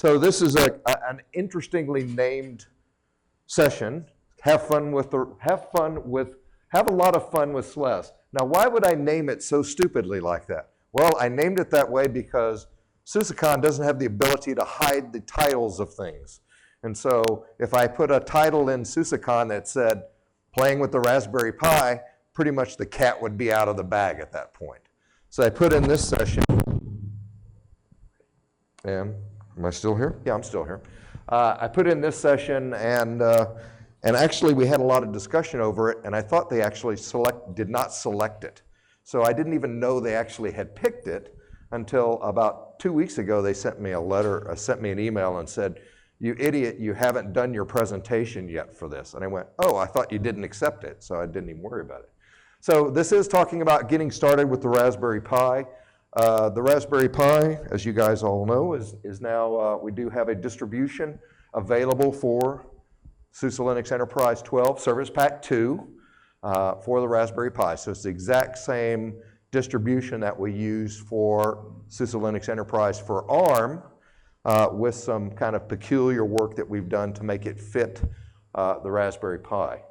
So this is an interestingly named session. Have a lot of fun with SLES. Now, why would I name it so stupidly like that? Well, I named it that way because SUSECON doesn't have the ability to hide the titles of things. And so if I put a title in SUSECON that said, playing with the Raspberry Pi, pretty much the cat would be out of the bag at that point. So I put in this session, and am I still here? Yeah, I'm still here. I put in this session, and actually we had a lot of discussion over it, and I thought they actually did not select it. So I didn't even know they actually had picked it until about 2 weeks ago. They sent me a letter, sent me an email and said, "You idiot, you haven't done your presentation yet for this." And I went, "Oh, I thought you didn't accept it," so I didn't even worry about it. So this is talking about getting started with the Raspberry Pi. The Raspberry Pi, as you guys all know, is now, we do have a distribution available for SUSE Linux Enterprise 12 Service Pack 2 for the Raspberry Pi. So it's the exact same distribution that we use for SUSE Linux Enterprise for ARM, with some kind of peculiar work that we've done to make it fit the Raspberry Pi.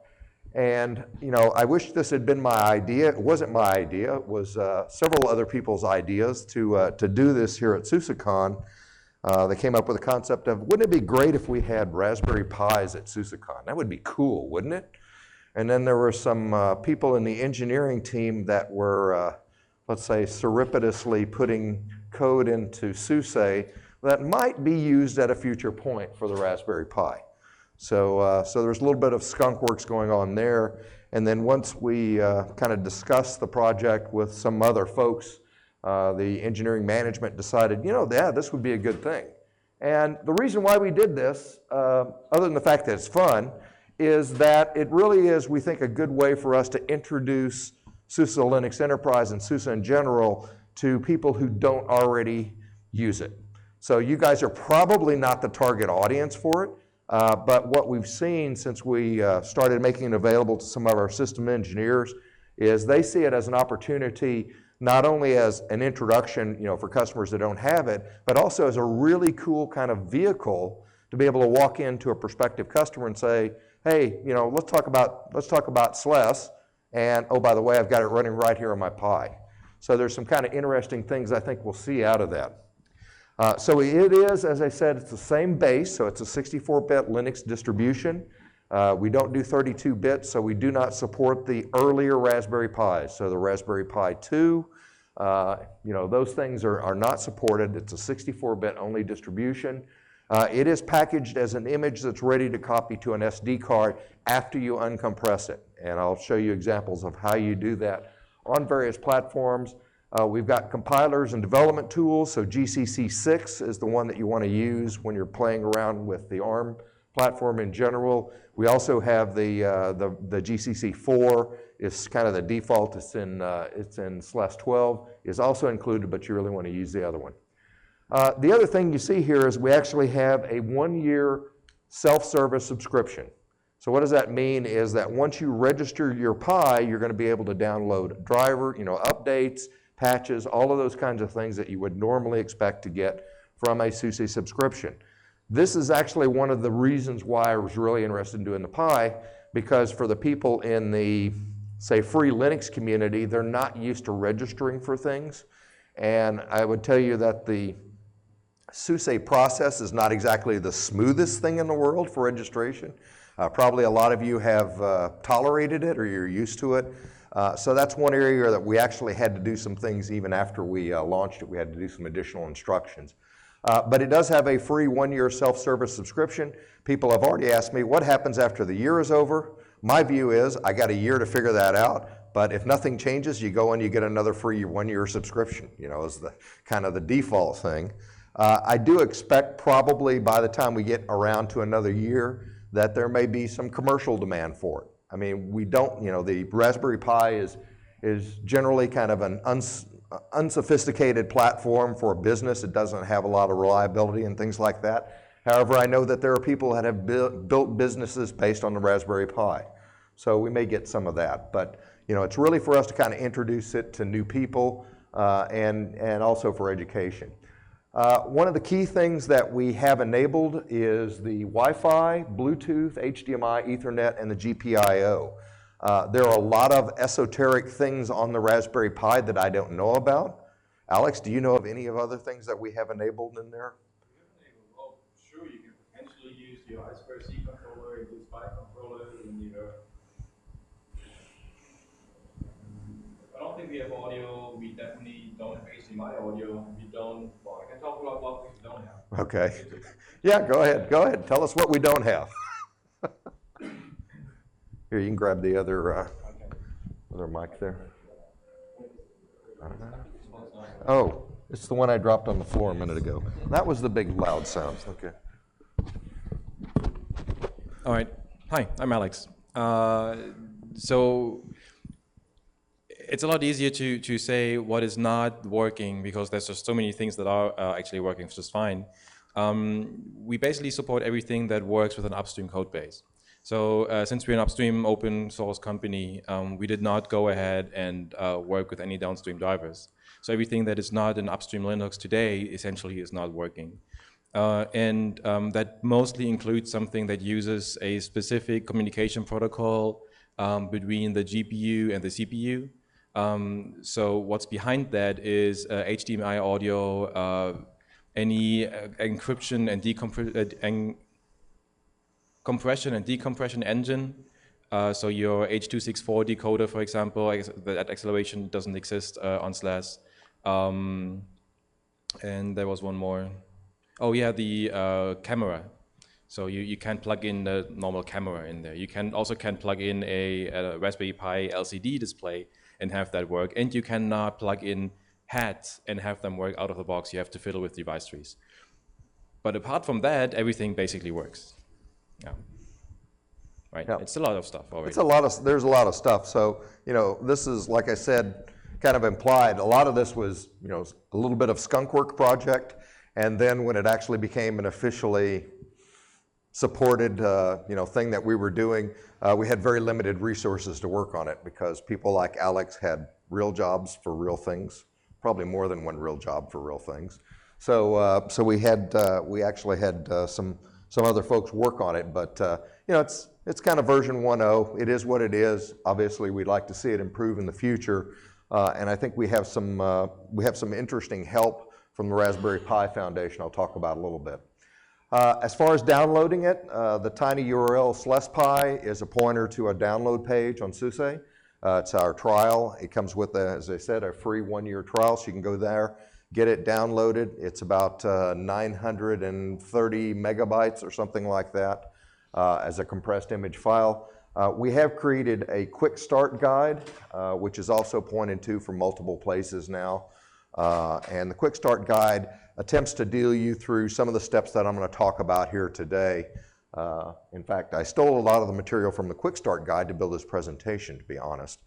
And you know, I wish this had been my idea. It wasn't my idea. It was several other people's ideas to do this here at SUSECON. They came up with a concept of, wouldn't it be great if we had Raspberry Pis at SUSECON? That would be cool, wouldn't it? And then there were some people in the engineering team that were, let's say, surreptitiously putting code into SUSE that might be used at a future point for the Raspberry Pi. So there's a little bit of skunk works going on there. And then once we kind of discussed the project with some other folks, the engineering management decided, you know, yeah, this would be a good thing. And the reason why we did this, other than the fact that it's fun, is that it really is, we think, a good way for us to introduce SUSE Linux Enterprise and SUSE in general to people who don't already use it. So you guys are probably not the target audience for it, but what we've seen since we started making it available to some of our system engineers is they see it as an opportunity not only as an introduction, you know, for customers that don't have it, but also as a really cool kind of vehicle to be able to walk into a prospective customer and say, hey, you know, let's talk about SLES, and oh, by the way, I've got it running right here on my Pi. So there's some kind of interesting things I think we'll see out of that. So it is, as I said, it's the same base, so it's a 64-bit Linux distribution. We don't do 32-bit, so we do not support the earlier Raspberry Pis. So the Raspberry Pi 2, you know, those things are not supported. It's a 64-bit only distribution. It is packaged as an image that's ready to copy to an SD card after you uncompress it. And I'll show you examples of how you do that on various platforms. We've got compilers and development tools, so GCC 6 is the one that you want to use when you're playing around with the ARM platform in general. We also have the GCC 4 is kind of the default. It's in SLES 12 is also included, but you really want to use the other one. The other thing you see here is we actually have a 1-year self-service subscription. So what does that mean is that once you register your Pi, you're going to be able to download driver, you know, updates, patches, all of those kinds of things that you would normally expect to get from a SUSE subscription. This is actually one of the reasons why I was really interested in doing the Pi, because for the people in the, say, free Linux community, they're not used to registering for things. And I would tell you that the SUSE process is not exactly the smoothest thing in the world for registration. Probably a lot of you have tolerated it or you're used to it. So that's one area that we actually had to do some things even after we launched it. We had to do some additional instructions. But it does have a free 1-year self-service subscription. People have already asked me, what happens after the year is over? My view is, I got a year to figure that out, but if nothing changes, you go and you get another free 1-year subscription, you know, is the kind of the default thing. I do expect probably by the time we get around to another year that there may be some commercial demand for it. I mean, we don't, you know, the Raspberry Pi is generally kind of an unsophisticated platform for a business. It doesn't have a lot of reliability and things like that. However, I know that there are people that have built businesses based on the Raspberry Pi. So we may get some of that. But, you know, it's really for us to kind of introduce it to new people and also for education. One of the key things that we have enabled is the Wi-Fi, Bluetooth, HDMI, Ethernet, and the GPIO. There are a lot of esoteric things on the Raspberry Pi that I don't know about. Alex, do you know of any of other things that we have enabled in there? Well, sure, you can potentially use your I2C controller, your SPI controller, and your... I don't think we have audio. We definitely don't have HDMI audio. We don't... Well, I can talk about what we don't have. Okay. Yeah, go ahead. Go ahead. Tell us what we don't have. Here, you can grab the other mic there. Oh, it's the one I dropped on the floor a minute ago. That was the big loud sound. Okay. All right. Hi, I'm Alex. So it's a lot easier to say what is not working because there's just so many things that are actually working just fine. We basically support everything that works with an upstream code base. So since we're an upstream open source company, we did not go ahead and work with any downstream drivers. So everything that is not in upstream Linux today essentially is not working. That mostly includes something that uses a specific communication protocol between the GPU and the CPU. So what's behind that is HDMI audio, any encryption and compression and decompression engine. So your H.264 decoder, for example, that acceleration doesn't exist on SLES. And there was one more. Oh yeah, the camera. So you can't plug in the normal camera in there. You also can't plug in a Raspberry Pi LCD display and have that work. And you cannot plug in hats and have them work out of the box. You have to fiddle with device trees. But apart from that, everything basically works. Yeah. Right. Yeah. It's a lot of stuff already. There's a lot of stuff. So, this is, like I said, kind of implied. A lot of this was, a little bit of skunkwork project. And then when it actually became an officially supported, thing that we were doing, we had very limited resources to work on it because people like Alex had real jobs for real things, probably more than one real job for real things. So, we actually had some other folks work on it, but it's kind of version 1.0. It is what it is. Obviously, we'd like to see it improve in the future, and I think we have some interesting help from the Raspberry Pi Foundation. I'll talk about a little bit. As far as downloading it, the tiny URL SLESPi is a pointer to a download page on SUSE. It's our trial. It comes with, as I said, a free 1-year trial, so you can go there, get it downloaded. It's about 930 megabytes or something like that as a compressed image file. We have created a quick start guide, which is also pointed to from multiple places now. And the quick start guide attempts to deal you through some of the steps that I'm going to talk about here today. In fact, I stole a lot of the material from the quick start guide to build this presentation, to be honest.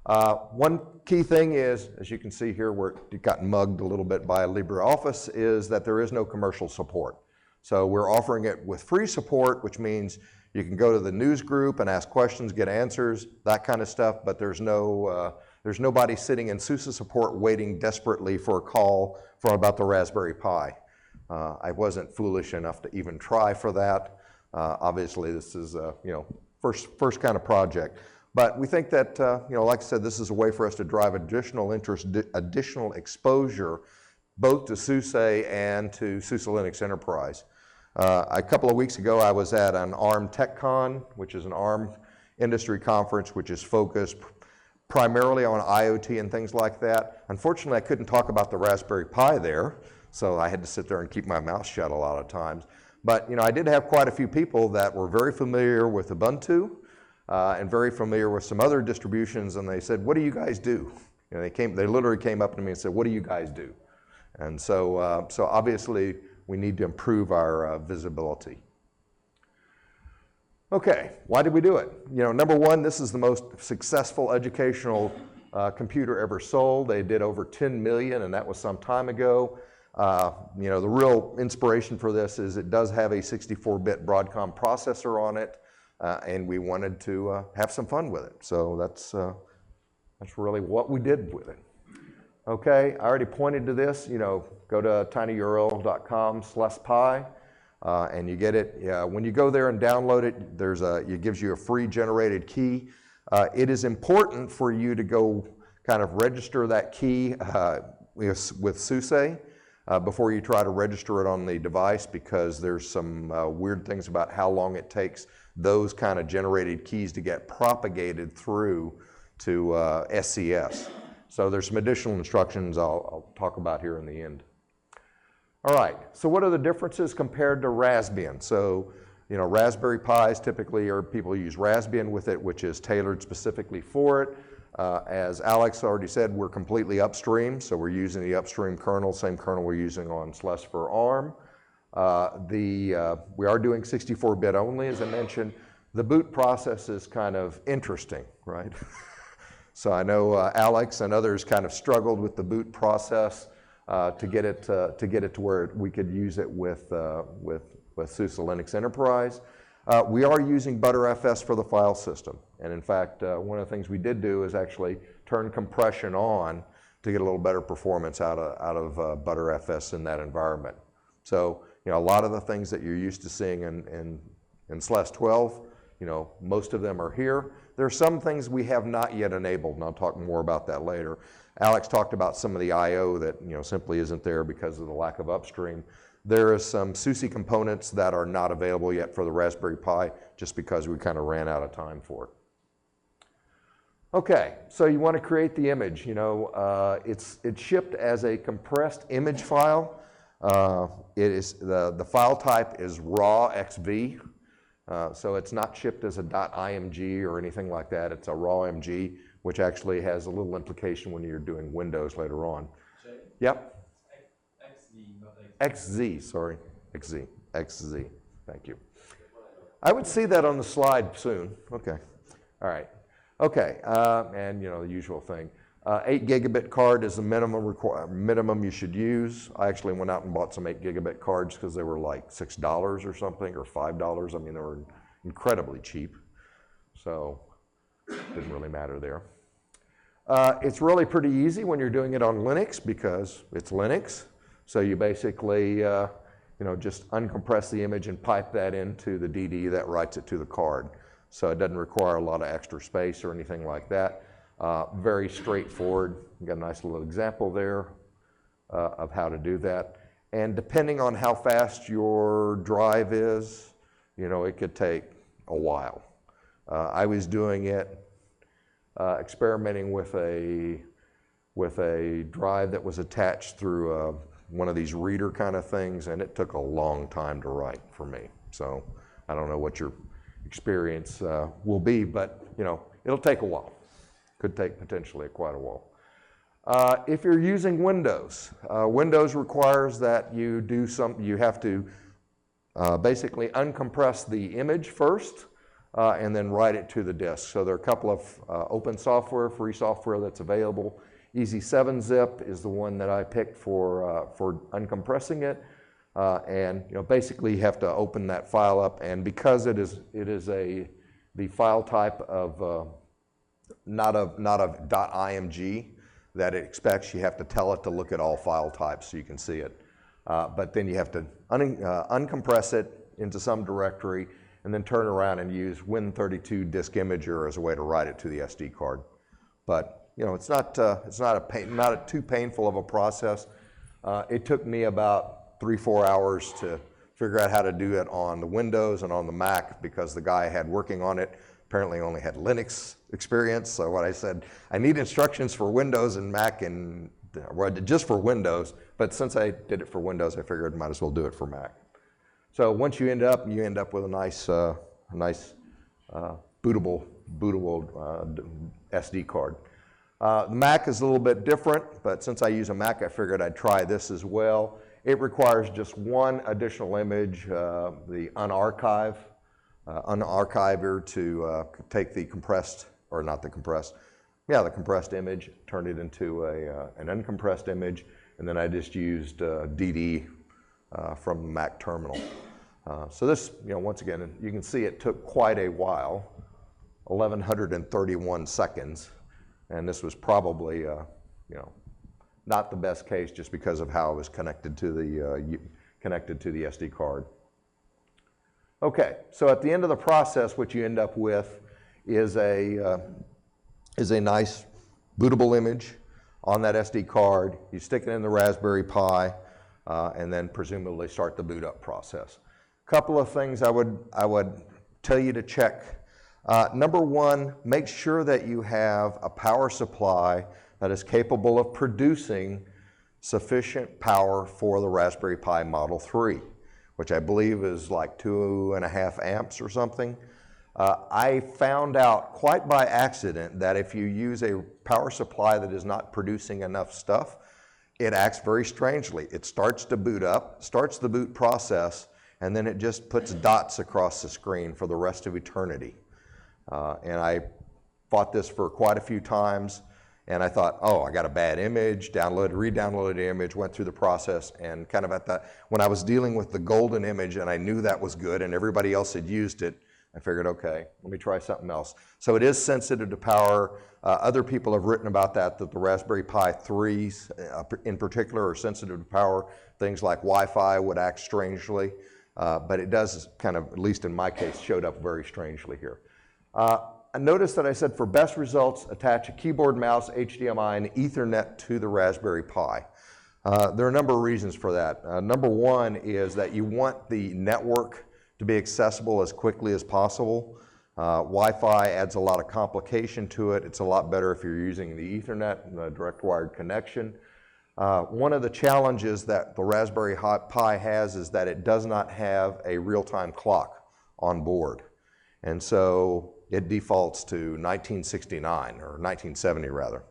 One key thing is, as you can see here, where it got mugged a little bit by LibreOffice, is that there is no commercial support. So we're offering it with free support, which means you can go to the news group and ask questions, get answers, that kind of stuff, but there's nobody sitting in SUSE support waiting desperately for a call from about the Raspberry Pi. I wasn't foolish enough to even try for that. Obviously, this is first kind of project. But we think that, like I said, this is a way for us to drive additional interest, additional exposure, both to SUSE and to SUSE Linux Enterprise. A couple of weeks ago, I was at an ARM TechCon, which is an ARM industry conference, which is focused primarily on IoT and things like that. Unfortunately, I couldn't talk about the Raspberry Pi there, so I had to sit there and keep my mouth shut a lot of times. But I did have quite a few people that were very familiar with Ubuntu and very familiar with some other distributions, and they said, "What do you guys do?" They literally came up to me and said, "What do you guys do?" And so obviously we need to improve our visibility. Okay, why did we do it? Number one, this is the most successful educational computer ever sold. They did over 10 million, and that was some time ago. The real inspiration for this is it does have a 64-bit Broadcom processor on it, and we wanted to have some fun with it. So that's really what we did with it. Okay, I already pointed to this, go to tinyurl.com/pi and you get it. When you go there and download it, it gives you a free generated key. It is important for you to go kind of register that key with SUSE before you try to register it on the device, because there's some weird things about how long it takes those kind of generated keys to get propagated through to SCS. So there's some additional instructions I'll talk about here in the end. All right, so what are the differences compared to Raspbian? So, Raspberry Pis typically, or people use Raspbian with it, which is tailored specifically for it. As Alex already said, we're completely upstream, so we're using the upstream kernel, same kernel we're using on SLES for ARM. We are doing 64-bit only, as I mentioned. The boot process is kind of interesting, right? So I know Alex and others kind of struggled with the boot process to get it to where we could use it with SUSE Linux Enterprise. We are using Btrfs for the file system, and in fact, one of the things we did do is actually turn compression on to get a little better performance out of Btrfs in that environment. So a lot of the things that you're used to seeing in SLES 12, most of them are here. There are some things we have not yet enabled, and I'll talk more about that later. Alex talked about some of the I/O that simply isn't there because of the lack of upstream. There are some SUSE components that are not available yet for the Raspberry Pi, just because we kind of ran out of time for it. Okay, so you want to create the image. It's shipped as a compressed image file. The file type is raw XV. So it's not shipped as a .img or anything like that. It's a raw MG, which actually has a little implication when you're doing Windows later on. Jay? Yep. XZ, not XZ, sorry. XZ. Thank you. I would see that on the slide soon. Okay. All right. Okay. And the usual thing. 8 gigabit card is the minimum you should use. I actually went out and bought some 8 gigabit cards because they were like $6 or something, or $5. I mean, they were incredibly cheap. So it didn't really matter there. It's really pretty easy when you're doing it on Linux because it's Linux. So you basically, just uncompress the image and pipe that into the DD that writes it to the card. So it doesn't require a lot of extra space or anything like that. Very straightforward. You got a nice little example there of how to do that. And depending on how fast your drive is, it could take a while. I was doing it, experimenting with a drive that was attached through one of these reader kind of things, and it took a long time to write for me. So I don't know what your experience will be, but it'll take a while. Could take potentially quite a while. If you're using Windows, Windows requires that you have to basically uncompress the image first and then write it to the disk. So there are a couple of open software, free software that's available. Easy7zip is the one that I picked for uncompressing it. And basically you have to open that file up, and because it is the file type of not of .img that it expects, you have to tell it to look at all file types so you can see it. But then you have to uncompress it into some directory and then turn around and use Win32 Disk Imager as a way to write it to the SD card. But it's not too painful of a process. It took me about 3-4 hours to figure out how to do it on the Windows and on the Mac, because the guy I had working on it apparently only had Linux experience. So when I said, I need instructions for Windows and Mac, and well, just for Windows, but since I did it for Windows, I figured I might as well do it for Mac. So once you end up with a nice bootable SD card. The Mac is a little bit different, but since I use a Mac, I figured I'd try this as well. It requires just one additional image, the unarchiver, to take the compressed, or not the compressed, the compressed image, turn it into an uncompressed image, and then I just used DD from the Mac terminal. So this, once again, you can see it took quite a while, 1,131 seconds, and this was probably, not the best case just because of how it was connected to the SD card. Okay, so at the end of the process, what you end up with is a nice bootable image on that SD card. You stick it in the Raspberry Pi, and then presumably start the boot up process. Couple of things I would tell you to check. Number one, make sure that you have a power supply that is capable of producing sufficient power for the Raspberry Pi Model 3, which I believe is like 2.5 amps or something. I found out quite by accident that if you use a power supply that is not producing enough stuff, it acts very strangely. It starts to boot up, starts the boot process, and then it just puts dots across the screen for the rest of eternity. And I fought this for quite a few times, and I thought, oh, I got a bad image, re-downloaded the image, went through the process, and kind of at that, when I was dealing with the golden image and I knew that was good and everybody else had used it, I figured, okay, let me try something else. So it is sensitive to power. Other people have written about that the Raspberry Pi 3s in particular are sensitive to power. Things like Wi-Fi would act strangely, but it does kind of, at least in my case, showed up very strangely here. Notice that I said for best results, attach a keyboard, mouse, HDMI, and Ethernet to the Raspberry Pi. There are a number of reasons for that. Number one is that you want the network to be accessible as quickly as possible. Wi-Fi adds a lot of complication to it. It's a lot better if you're using the Ethernet, the direct wired connection. One of the challenges that the Raspberry Pi has is that it does not have a real-time clock on board. And so it defaults to 1969, or 1970 rather.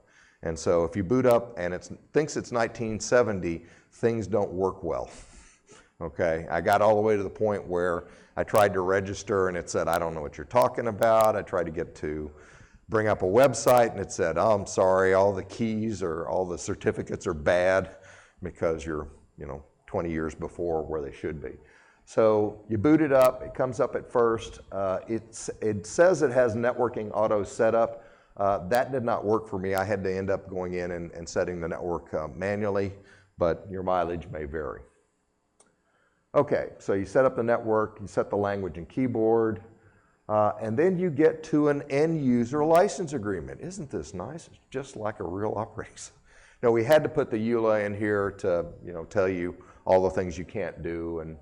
And so if you boot up and it thinks it's 1970, things don't work well. Okay, I got all the way to the point where I tried to register and it said, I don't know what you're talking about. I tried to bring up a website and it said, oh, I'm sorry, all the keys or all the certificates are bad because you're 20 years before where they should be. So you boot it up, it comes up at first. It says it has networking auto setup. That did not work for me. I had to end up going in and setting the network manually, but your mileage may vary. Okay, so you set up the network, you set the language and keyboard, and then you get to an end user license agreement. Isn't this nice? It's just like a real operating system. Now we had to put the EULA in here to tell you all the things you can't do and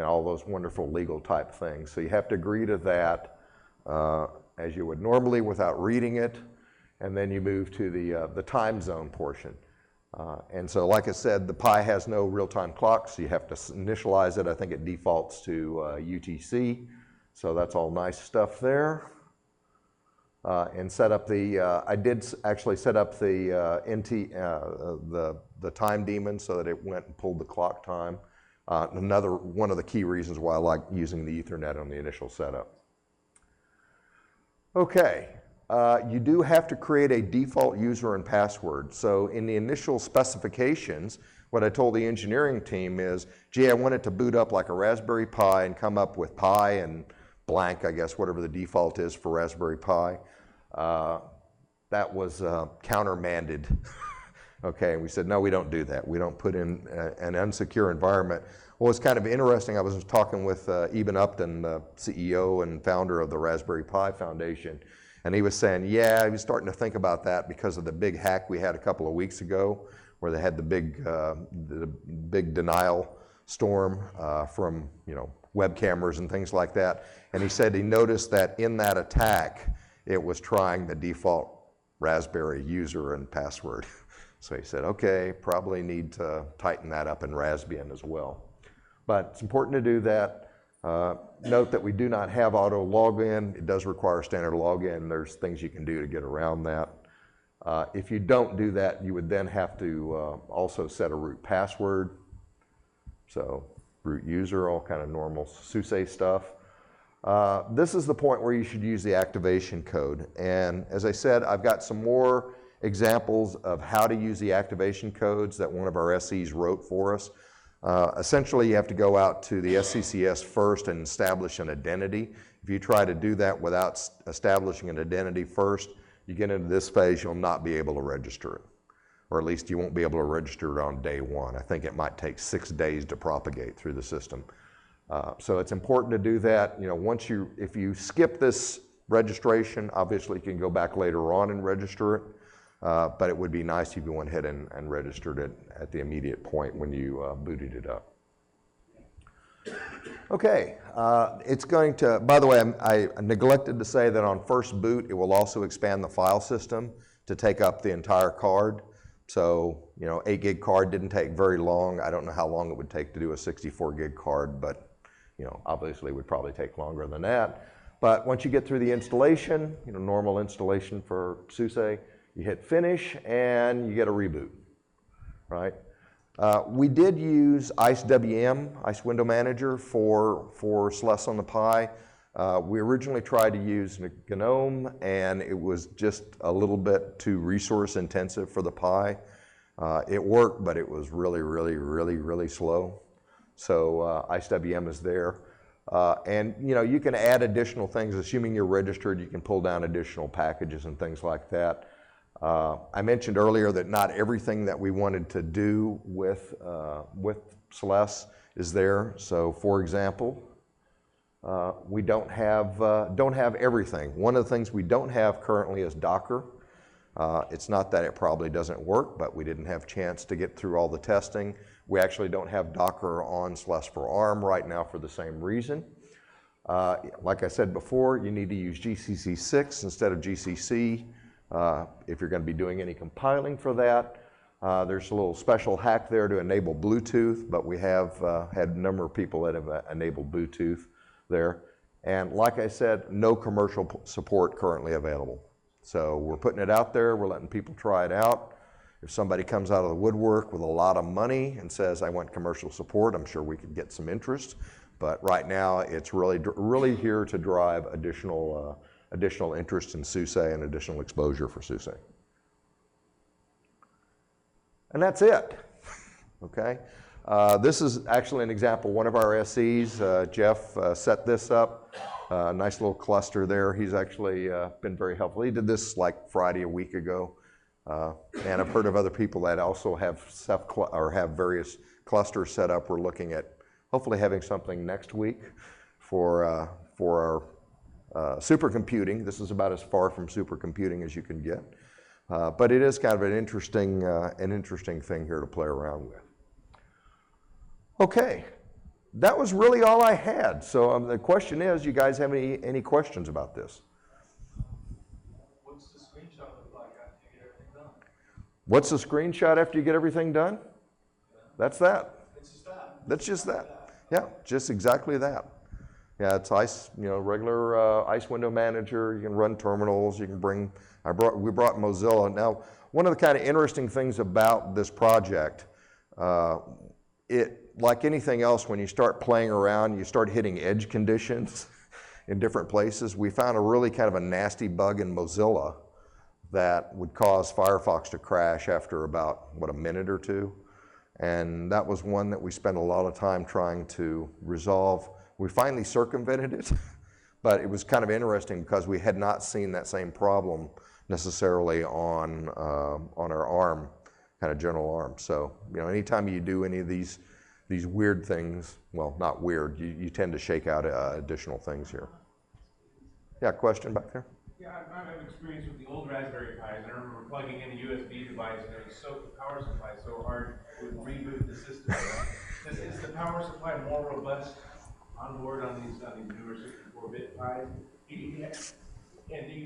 all those wonderful legal type things. So you have to agree to that as you would normally without reading it, and then you move to the time zone portion. And so like I said, the Pi has no real-time clock, so you have to initialize it. I think it defaults to UTC, so that's all nice stuff there. And set up I did actually set up the time daemon so that it went and pulled the clock time. Another one of the key reasons why I like using the Ethernet on the initial setup. Okay, you do have to create a default user and password. So in the initial specifications, what I told the engineering team is, gee, I want it to boot up like a Raspberry Pi and come up with Pi and blank, I guess, whatever the default is for Raspberry Pi. That was countermanded. Okay, and we said, no, we don't do that. We don't put in an unsecure environment. Well, it's kind of interesting. I was talking with Eben Upton, the CEO and founder of the Raspberry Pi Foundation, and he was saying, yeah, he was starting to think about that because of the big hack we had a couple of weeks ago where they had the big denial storm from web cameras and things like that. And he said he noticed that in that attack, it was trying the default Raspberry user and password. So he said, okay, probably need to tighten that up in Raspbian as well. But it's important to do that. Note that we do not have auto login. It does require standard login. There's things you can do to get around that. If you don't do that, you would then have to also set a root password. So root user, all kind of normal SUSE stuff. This is the point where you should use the activation code. And as I said, I've got some more examples of how to use the activation codes that one of our SEs wrote for us. Essentially, you have to go out to the SCCS first and establish an identity. If you try to do that without establishing an identity first, you get into this phase, you'll not be able to register it. or at least you won't be able to register it on day one. I think it might take 6 days to propagate through the system. So it's important to do that. You know, if you skip this registration, obviously you can go back later on and register it, but it would be nice if you went ahead and registered it at the immediate point when you booted it up. Okay, it's going to, by the way, I neglected to say that on first boot, it will also expand the file system to take up the entire card. So, you know, 8 gig card didn't take very long. I don't know how long it would take to do a 64 gig card, but, you know, obviously it would probably take longer than that. But once you get through the installation, you know, normal installation for SUSE, you hit finish and you get a reboot, right? We did use IceWM, Ice Window Manager, for SLES on the Pi. We originally tried to use GNOME, and it was just a little bit too resource intensive for the Pi. It worked, but it was really slow. So IceWM is there. And you know, you can add additional things, assuming you're registered, you can pull down additional packages and things like that. I mentioned earlier that not everything that we wanted to do with SLES is there. So for example, we don't have everything. One of the things we don't have currently is Docker. It's not that it probably doesn't work, but we didn't have a chance to get through all the testing. We actually don't have Docker on SLES for ARM right now for the same reason. Like I said before, you need to use GCC 6 instead of GCC if you're going to be doing any compiling for that. There's a little special hack there to enable Bluetooth, but we have had a number of people that have enabled Bluetooth there. And like I said, no commercial support currently available. So we're putting it out there, we're letting people try it out. If somebody comes out of the woodwork with a lot of money and says, I want commercial support, I'm sure we could get some interest. But right now, it's really here to drive additional interest in SUSE and additional exposure for SUSE. And that's it, okay? This is actually an example. One of our SEs, Jeff, set this up. Nice little cluster there. He's actually been very helpful. He did this like Friday a week ago. And I've heard of other people that also have various clusters set up. We're looking at hopefully having something next week for our supercomputing. This is about as far from supercomputing as you can get. But it is kind of an interesting thing here to play around with. Okay, that was really all I had. So the question is, you guys have any questions about this? What's the screenshot look like after you get everything done? What's the screenshot after you get everything done? That's that. It's just that. That's just that. Yeah, just exactly that. Yeah, it's Ice, you know, regular Ice Window Manager. You can run terminals. You can bring. We brought Mozilla. Now, one of the kind of interesting things about this project, like anything else, when you start playing around, you start hitting edge conditions in different places. We found a really kind of a nasty bug in Mozilla that would cause Firefox to crash after about, a minute or two. And that was one that we spent a lot of time trying to resolve. We finally circumvented it, but it was kind of interesting because we had not seen that same problem necessarily on our ARM, kind of general ARM. So, you know, anytime you do any of these weird things, well, not weird, you tend to shake out additional things here. Yeah, question back there? Yeah, I've had experience with the old Raspberry Pis. I remember plugging in a USB device and it was the power supply so hard it would reboot the system. Is the power supply more robust on board on these newer 64-bit Pis? Have you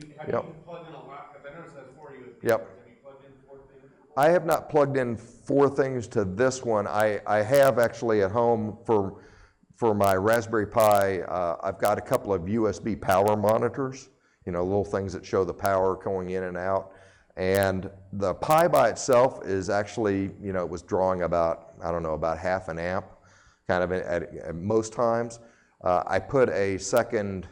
plugged in a lot? Because I noticed that's 4 USB. Yep. Have you plugged in 4 things before? I have not plugged in 4 things to this one. I have actually at home for my Raspberry Pi, I've got a couple of USB power monitors, you know, little things that show the power going in and out. And the Pi by itself is actually, you know, it was drawing about, I don't know, about half an amp, kind of at most times. I put a second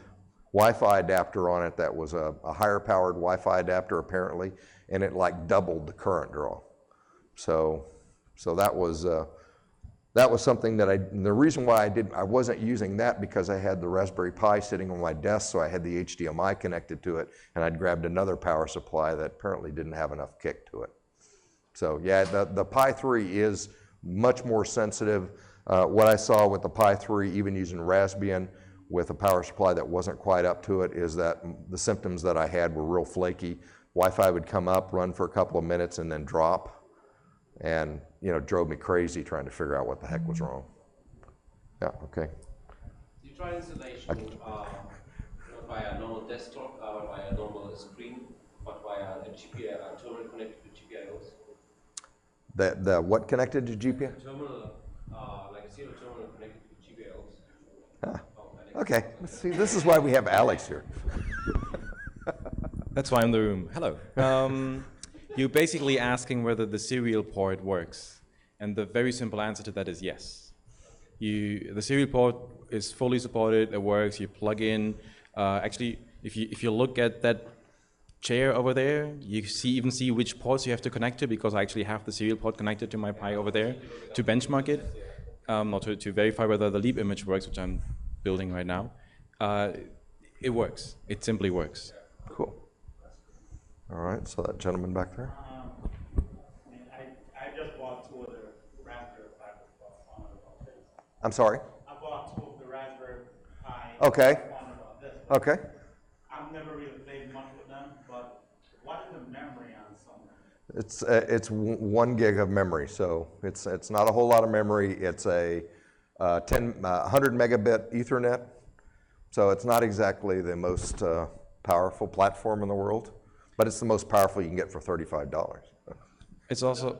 Wi-Fi adapter on it that was a higher powered Wi-Fi adapter apparently, and it like doubled the current draw. So that was something that the reason why I wasn't using that because I had the Raspberry Pi sitting on my desk, so I had the HDMI connected to it, and I'd grabbed another power supply that apparently didn't have enough kick to it. So yeah, the Pi 3 is much more sensitive. What I saw with the Pi 3, even using Raspbian with a power supply that wasn't quite up to it, is that the symptoms that I had were real flaky. Wi-Fi would come up, run for a couple of minutes, and then drop. And, you know, drove me crazy trying to figure out what the heck was wrong. Yeah, okay. You try installation not via normal desktop or via normal screen, but via a GPIO, terminal connected to GPIOs. The what connected to GPIO? Terminal, like a serial terminal connected to GPIOs. Ah, okay, see, this is why we have Alex here. That's why I'm in the room. Hello. You're basically asking whether the serial port works. And the very simple answer to that is yes. The serial port is fully supported, it works, you plug in. Actually, if you look at that chair over there, you even see which ports you have to connect to, because I actually have the serial port connected to my Pi over there to benchmark it, or to verify whether the leap image works, which I'm building right now. It works. It simply works. Cool. All right, so that gentleman back there. I just bought two of the Raspberry Pi on about this. I'm sorry? I bought two of the Raspberry Pi Okay. on about this. Okay. I've never really played much with them, but what is the memory on some of them? It's 1 gig of memory, so it's not a whole lot of memory. It's a 100 megabit Ethernet, so it's not exactly the most powerful platform in the world, but it's the most powerful you can get for $35. It's also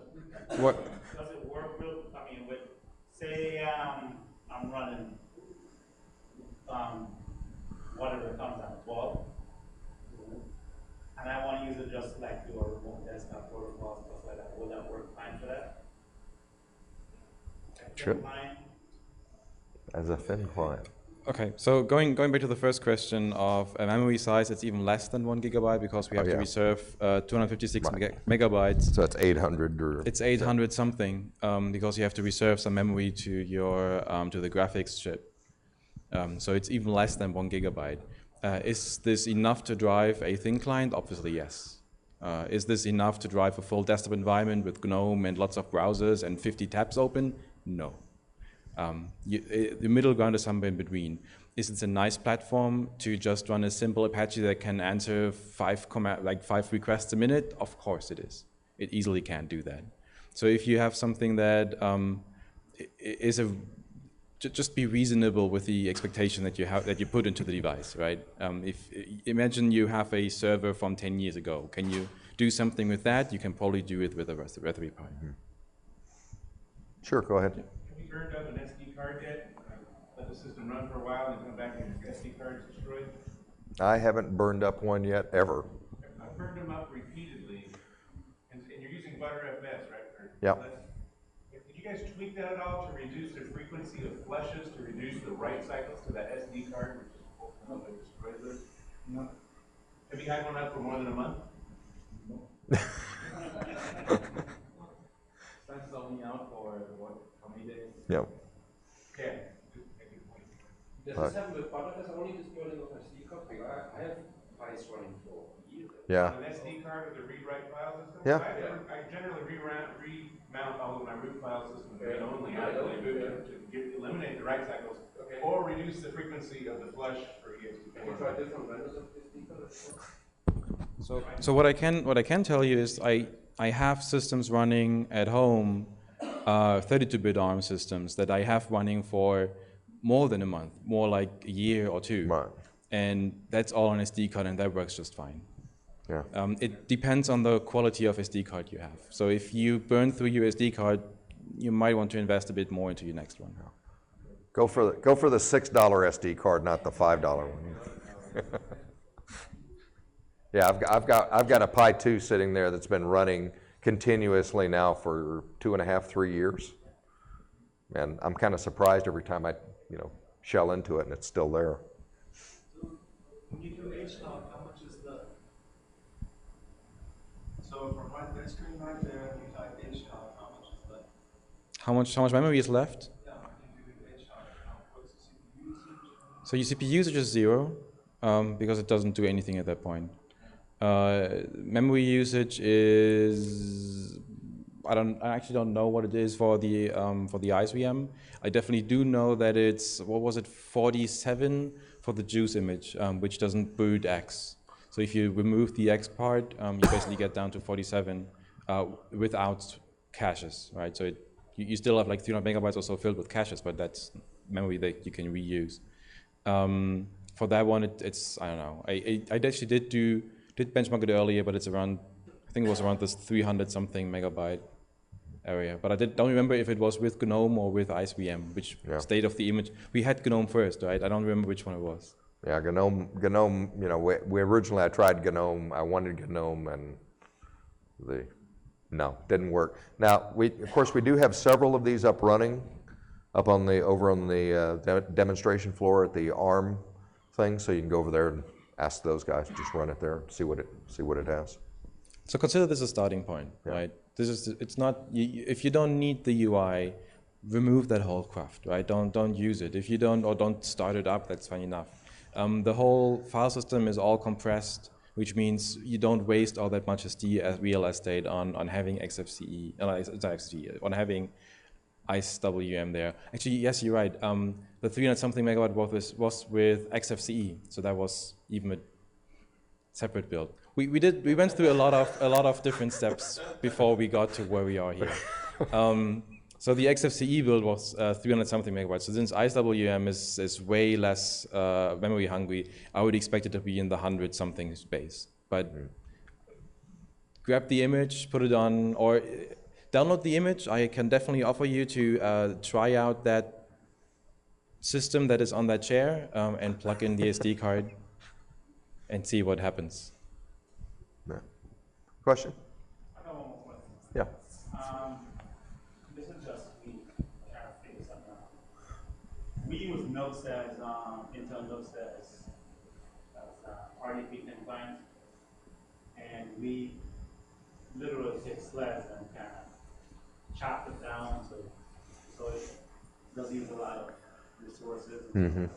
what. Does it work with, I mean, with, say, I'm running, whatever it comes out, 12, and I want to use it just like do a remote desktop protocol, stuff like that. Will that work fine for that? Sure. Fine? As a thin client. Okay, so going back to the first question of memory size, it's even less than 1 gigabyte because we have to reserve 256 megabytes. So it's 800 or... It's 800 something because you have to reserve some memory to your to the graphics chip. So it's even less than 1 gigabyte. Is this enough to drive a thin client? Obviously, yes. Is this enough to drive a full desktop environment with GNOME and lots of browsers and 50 tabs open? No. The middle ground is somewhere in between. Is it a nice platform to just run a simple Apache that can answer 5 requests a minute? Of course it is. It easily can do that. So if you have something that is just be reasonable with the expectation that you put into the device, right? Imagine you have a server from 10 years ago. Can you do something with that? You can probably do it with a Raspberry Pi. Mm-hmm. Sure, go ahead. Have you burned up an SD card yet? Let the system run for a while and come back and your SD card's destroyed? I haven't burned up one yet, ever. I've burned them up repeatedly, and you're using ButterFS, right? Yep. Did you guys tweak that at all to reduce the frequency of flushes, to reduce the write cycles to that SD card, which is ultimately destroys it? No. Have you had one up for more than a month? That's only out for what? How many days? Yep. Okay. Does this happen with ButterFS only this building of SD card? Because I have Pis running for years. Yeah. An SD card with a read-write file system? Yeah. I generally remount all of my root file systems read only. I really boot it to eliminate the write cycles or reduce the frequency of the flush for EXT4. Have you tried different vendors of SD cards? So what I can tell you is I have systems running at home, 32-bit ARM systems that I have running for more than a month, more like a year or two. Right. And that's all on SD card, and that works just fine. Yeah. It depends on the quality of SD card you have. So if you burn through your SD card, you might want to invest a bit more into your next one. Go for the $6 SD card, not the $5 one. Yeah, I've got a Pi 2 sitting there that's been running continuously now for 2.5, 3 years, and I'm kind of surprised every time I shell into it and it's still there. When you do HDOT, how much is the, so from my screen right there, you type HDOT, how much is the, How much memory is left? yeah, when you do HDOT, what's the CPU usage? So your CPU usage is 0 because it doesn't do anything at that point. Memory usage is I actually don't know what it is for the ICE VM. I definitely do know that it's, what was it, 47 for the juice image, which doesn't boot X. So if you remove the X part, you basically get down to 47 without caches, right? So you still have like 300 megabytes or so filled with caches, but that's memory that you can reuse. For that one, it's I don't know. I actually did benchmark it earlier, but it's around, I think it was around this 300 something megabyte area. But I don't remember if it was with GNOME or with IceVM, which state of the image. We had GNOME first, right? I don't remember which one it was. Yeah, GNOME, you know, we originally, I tried GNOME, I wanted GNOME, and no, didn't work. Now, of course, we do have several of these up running, over on the demonstration floor at the ARM thing, so you can go over there and ask those guys, just run it there, see what it has. So consider this a starting point, right? It's not, if you don't need the UI, remove that whole craft, right? Don't use it. If you don't start it up, that's fine enough. The whole file system is all compressed, which means you don't waste all that much real estate on having XFCE, on having IceWM there. Actually, yes, you're right. The 300 something megabyte was with XFCE, so that was even a separate build. We went through a lot of different steps before we got to where we are here. So the XFCE build was 300 something megabytes. So since IceWM is way less memory hungry, I would expect it to be in the 100 something space. But grab the image, put it on, or download the image. I can definitely offer you to try out that system that is on that chair and plug in the SD card and see what happens. Yeah. Question? I have one more question. Yeah. This is just me trying to figure something out. We use notes as Intel notes as RDP client, and we literally take SLES and kind of chop it down so it doesn't use a lot of resources. And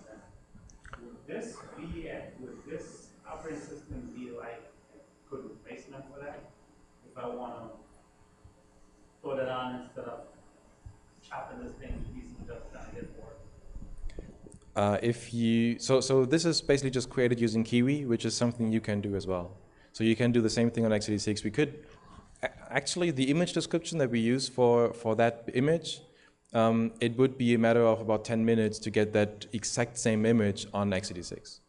would this operating system be like a good replacement for that? If I want to throw that on instead of chopping this thing to pieces and just trying to get more. So this is basically just created using Kiwi, which is something you can do as well. So you can do the same thing on x86. We could, actually the image description that we use for that image, it would be a matter of about 10 minutes to get that exact same image on x86.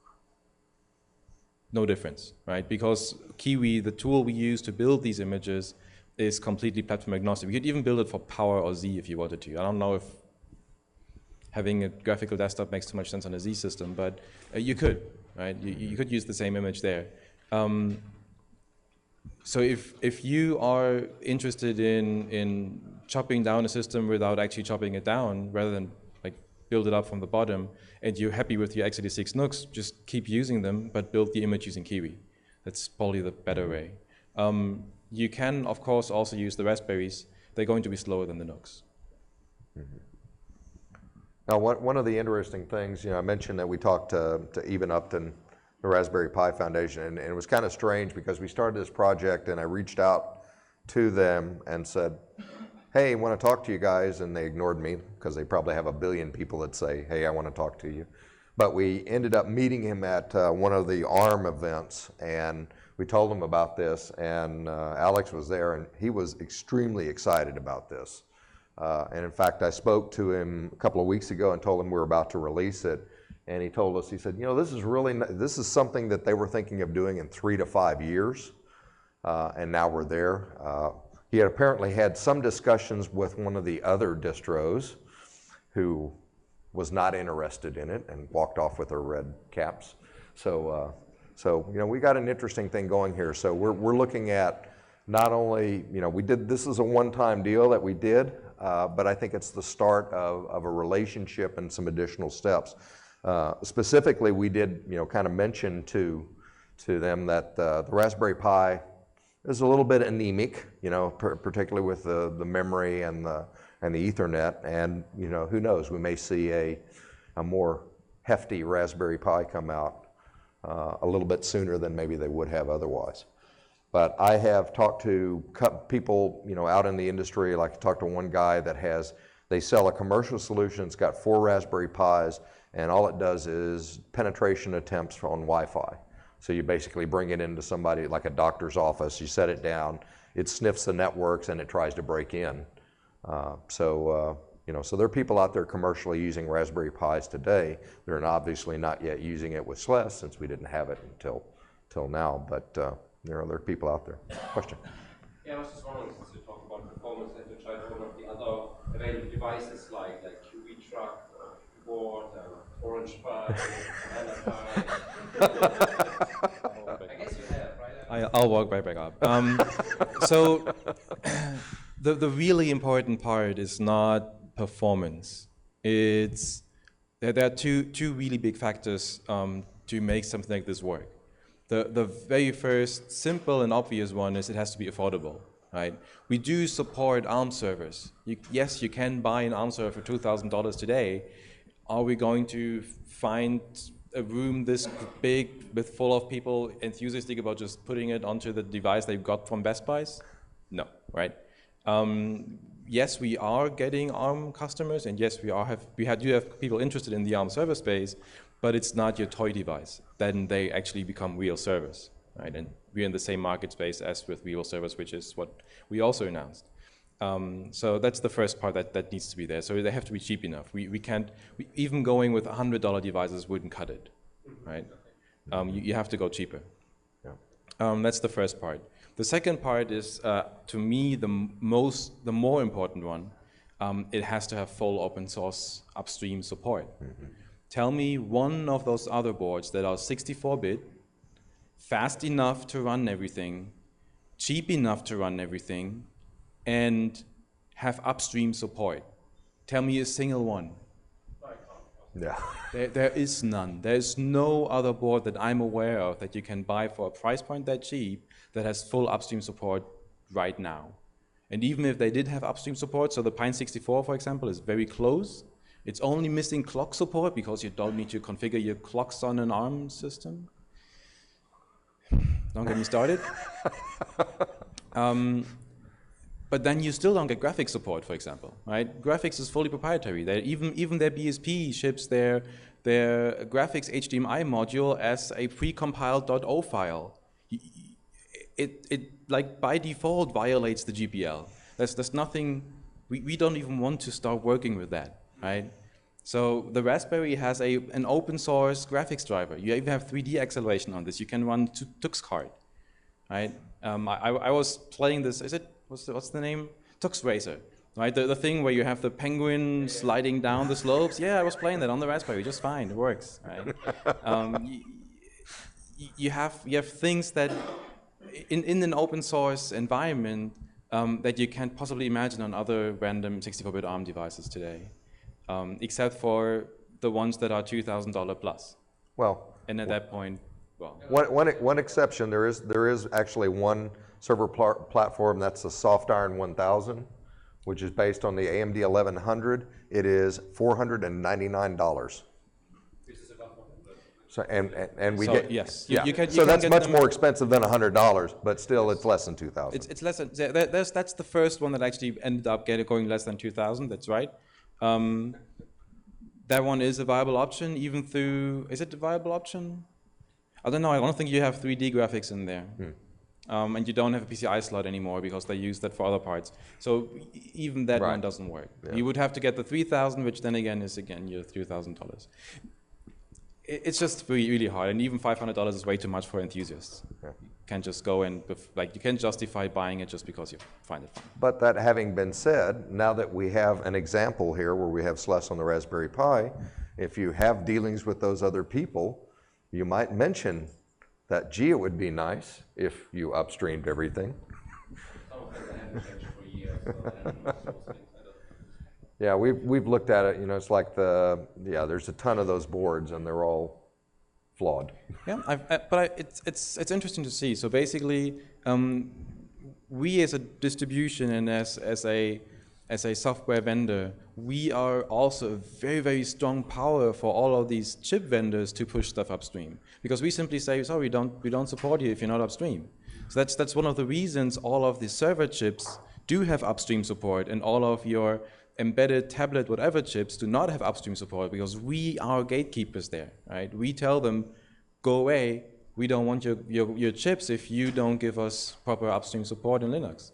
No difference, right? Because Kiwi, the tool we use to build these images, is completely platform agnostic. We could even build it for Power or Z if you wanted to. I don't know if having a graphical desktop makes too much sense on a Z system, but you could, right? You could use the same image there. So if you are interested in chopping down a system without actually chopping it down, rather than like build it up from the bottom, and you're happy with your x86 NUCs, just keep using them, but build the image using Kiwi. That's probably the better way. You can, of course, also use the Raspberries. They're going to be slower than the NUCs. Now, one of the interesting things, you know, I mentioned that we talked to Eben Upton, the Raspberry Pi Foundation, and it was kind of strange because we started this project and I reached out to them and said, hey, I want to talk to you guys, and they ignored me because they probably have a billion people that say, hey, I want to talk to you. But we ended up meeting him at one of the ARM events, and we told him about this, and Alex was there, and he was extremely excited about this. And in fact, I spoke to him a couple of weeks ago and told him we were about to release it, and he told us, he said, you know, this is something that they were thinking of doing in 3 to 5 years, and now we're there. He had apparently had some discussions with one of the other distros who was not interested in it and walked off with their red caps. So you know, we got an interesting thing going here. So we're looking at not only, you know, this is a one-time deal that we did, but I think it's the start of a relationship and some additional steps. Specifically, we did, you know, kind of mention to them that the Raspberry Pi is a little bit anemic, you know, particularly with the memory and the Ethernet, and you know, who knows, we may see a more hefty Raspberry Pi come out a little bit sooner than maybe they would have otherwise. But I have talked to people, you know, out in the industry, like I talked to one guy that they sell a commercial solution, it's got 4 Raspberry Pis, and all it does is penetration attempts on Wi-Fi. So you basically bring it into somebody, like a doctor's office, you set it down, it sniffs the networks and it tries to break in. You know, so there are people out there commercially using Raspberry Pis today. They're obviously not yet using it with SLES since we didn't have it until now, but you know, there are people out there. Question? Yeah, I was just wondering, since you talk about performance, have you tried one of the other available devices like QB truck, or keyboard, Orange Pi, Banana Pi? I guess you have, right? I'll walk right back up. So the really important part is not performance. It's there are two really big factors to make something like this work. The very first simple and obvious one is it has to be affordable, right? We do support ARM servers. Yes, you can buy an ARM server for $2,000 today. Are we going to find a room this big with full of people enthusiastic about just putting it onto the device they got from Best Buys? No, right? Yes, we are getting ARM customers, and yes, we do have people interested in the ARM server space, but it's not your toy device. Then they actually become real servers, right? And we're in the same market space as with real servers, which is what we also announced. So that's the first part that needs to be there. So they have to be cheap enough. Even going with $100 devices wouldn't cut it, right? You have to go cheaper. Yeah. That's the first part. The second part is, to me, the more important one. It has to have full open source upstream support. Mm-hmm. Tell me one of those other boards that are 64-bit, fast enough to run everything, cheap enough to run everything, and have upstream support. Tell me a single one. Yeah. There is none. There is no other board that I'm aware of that you can buy for a price point that cheap that has full upstream support right now. And even if they did have upstream support, so the Pine 64, for example, is very close. It's only missing clock support because you don't need to configure your clocks on an ARM system. Don't get me started. But then you still don't get graphics support, for example, right? Graphics is fully proprietary. Even their BSP ships their graphics HDMI module as a precompiled .o file. It like by default violates the GPL. There's nothing. We don't even want to start working with that, right? So the Raspberry has an open source graphics driver. You even have 3D acceleration on this. You can run TuxCard, right? I was playing this. What's the name? Tux Racer, right? The thing where you have the penguin sliding down the slopes. Yeah, I was playing that on the Raspberry, just fine. It works, right? You have things that in an open source environment that you can't possibly imagine on other random 64-bit ARM devices today, except for the ones that are $2,000 plus. Well, and at that point, well, one exception. There is actually one server platform, that's the SoftIron 1000, which is based on the AMD 1100. It is $499. So and we get yes, yeah. You so can that's get much them more expensive than $100, but still it's less than 2,000. It's less than that's the first one that actually ended up going less than 2,000. That's right. That one is a viable option, even through. Is it a viable option? I don't know. I don't think you have 3D graphics in there. And you don't have a PCI slot anymore because they use that for other parts. So even that one doesn't work. Yeah. You would have to get the 3,000, which then again is your $3,000. It's just really, really hard, and even $500 is way too much for enthusiasts. Yeah. You can't just go and you can't justify buying it just because you find it fun. But that having been said, now that we have an example here where we have SLES on the Raspberry Pi, if you have dealings with those other people, you might mention that, gee, it would be nice if you upstreamed everything. Yeah, we've looked at it. You know, it's like there's a ton of those boards, and they're all flawed. Yeah, it's interesting to see. So basically, we as a distribution and as a software vendor, we are also a very, very strong power for all of these chip vendors to push stuff upstream. Because we simply say, sorry, we don't support you if you're not upstream. So that's one of the reasons all of the server chips do have upstream support, and all of your embedded tablet whatever chips do not have upstream support, because we are gatekeepers there, right? We tell them, go away, we don't want your chips if you don't give us proper upstream support in Linux.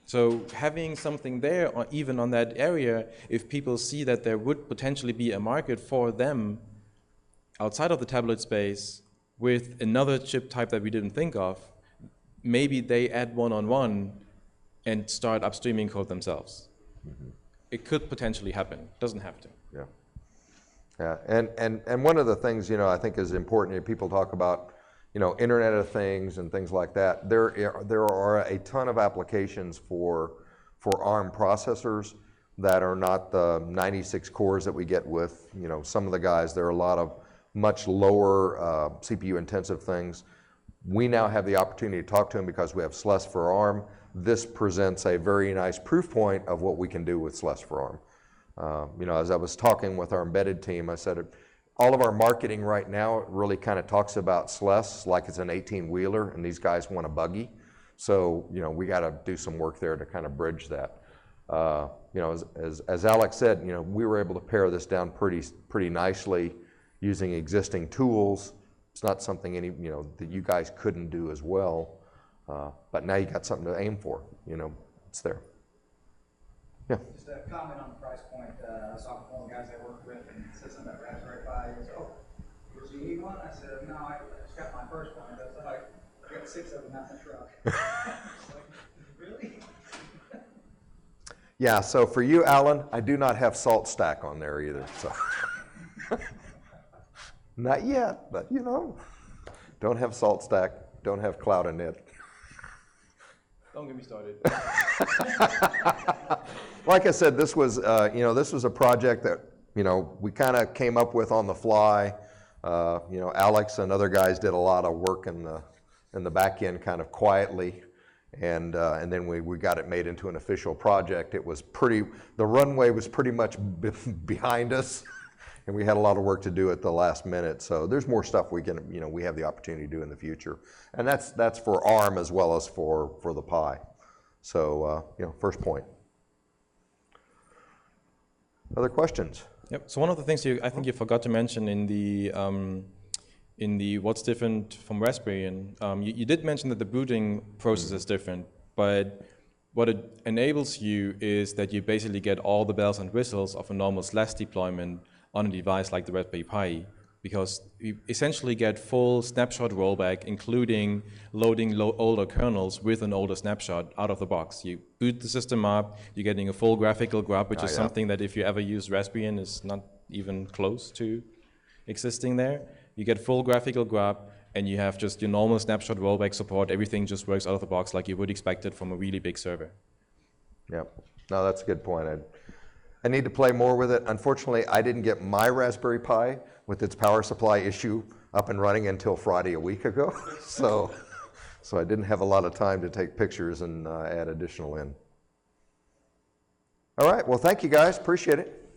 So having something there, or even on that area, if people see that there would potentially be a market for them outside of the tablet space with another chip type that we didn't think of, maybe they add one-on-one and start upstreaming code themselves. Mm-hmm. It could potentially happen. Doesn't have to. Yeah. Yeah, and one of the things, I think is important, people talk about, Internet of Things and things like that. There are a ton of applications for ARM processors that are not the 96 cores that we get with, some of the guys. There are a lot of much lower CPU intensive things. We now have the opportunity to talk to them because we have SLES for ARM. This presents a very nice proof point of what we can do with SLES for ARM. As I was talking with our embedded team, I said, all of our marketing right now really kind of talks about SLES like it's an 18-wheeler, and these guys want a buggy. So, we got to do some work there to kind of bridge that. As Alex said, we were able to pare this down pretty nicely using existing tools. It's not something that you guys couldn't do as well, but now you got something to aim for. It's there. Yeah. Just a comment on the price point. I was talking to one of the guys I work with, and said something about Raspberry Pi. He goes, "Oh, do you need one?" I said, "No, I just got my first one." He goes, "I got 6 of them out in the truck." Like, really? Yeah. So for you, Alan, I do not have Salt Stack on there either. So. Not yet, but don't have Salt Stack, don't have Cloud Init. Don't get me started. Like I said, this was a project that we kind of came up with on the fly. Alex and other guys did a lot of work in the back end, kind of quietly, and then we got it made into an official project. The runway was pretty much behind us. And we had a lot of work to do at the last minute. So there's more stuff we have the opportunity to do in the future. And that's for ARM as well as for the Pi. So, first point. Other questions? Yep. So one of the things I think you forgot to mention in the what's different from Raspberry, you did mention that the booting process is different, but what it enables you is that you basically get all the bells and whistles of a normal SLES deployment on a device like the Raspberry Pi, because you essentially get full snapshot rollback, including loading older kernels with an older snapshot out of the box. You boot the system up, you're getting a full graphical grub, which is something that if you ever use Raspbian is not even close to existing there. You get full graphical grub, and you have just your normal snapshot rollback support. Everything just works out of the box like you would expect it from a really big server. Yep. No, that's a good point. I need to play more with it. Unfortunately, I didn't get my Raspberry Pi with its power supply issue up and running until Friday a week ago. So I didn't have a lot of time to take pictures and add additional in. All right, well, thank you guys, appreciate it.